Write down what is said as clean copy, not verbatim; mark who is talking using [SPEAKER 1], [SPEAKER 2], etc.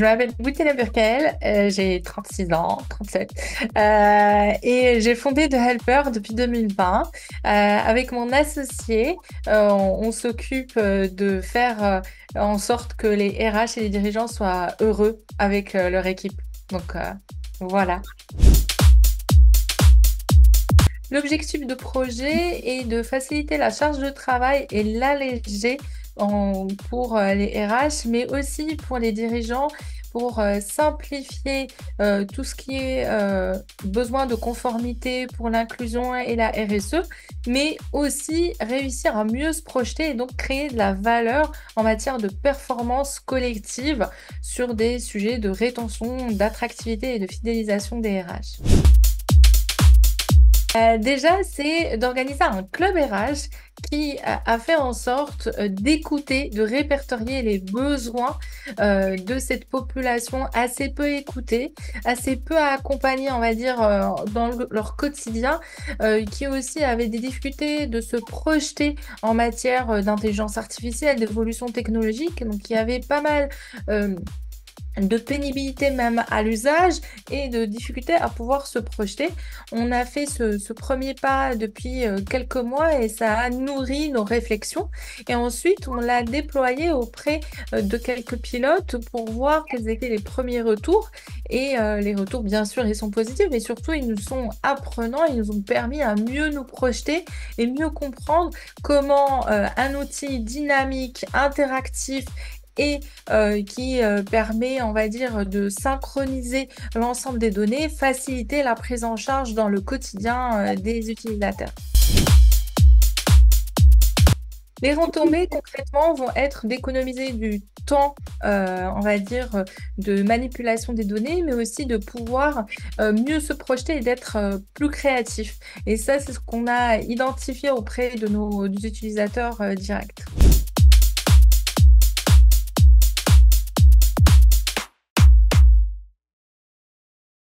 [SPEAKER 1] m'appelle Boutella Burkel, j'ai 36 ans, 37, et j'ai fondé The Helper depuis 2020. Avec mon associé, on s'occupe de faire en sorte que les RH et les dirigeants soient heureux avec leur équipe. Donc voilà. L'objectif de projet est de faciliter la charge de travail et l'alléger pour les RH, mais aussi pour les dirigeants, pour simplifier tout ce qui est besoin de conformité pour l'inclusion et la RSE, mais aussi réussir à mieux se projeter et donc créer de la valeur en matière de performance collective sur des sujets de rétention, d'attractivité et de fidélisation des RH. Déjà, c'est d'organiser un club RH qui a fait en sorte d'écouter, de répertorier les besoins de cette population assez peu écoutée, assez peu accompagnée, on va dire, dans leur quotidien, qui aussi avait des difficultés de se projeter en matière d'intelligence artificielle, d'évolution technologique. Donc, il y avait pas mal de pénibilité même à l'usage et de difficulté à pouvoir se projeter. On a fait ce premier pas depuis quelques mois et ça a nourri nos réflexions. Et ensuite, on l'a déployé auprès de quelques pilotes pour voir quels étaient les premiers retours. Et les retours, bien sûr, ils sont positifs, mais surtout, ils nous sont apprenants, ils nous ont permis à mieux nous projeter et mieux comprendre comment un outil dynamique, interactif et qui permet, on va dire, de synchroniser l'ensemble des données, faciliter la prise en charge dans le quotidien des utilisateurs. Les retombées, concrètement, vont être d'économiser du temps, on va dire, de manipulation des données, mais aussi de pouvoir mieux se projeter et d'être plus créatif. Et ça, c'est ce qu'on a identifié auprès de nos utilisateurs directs.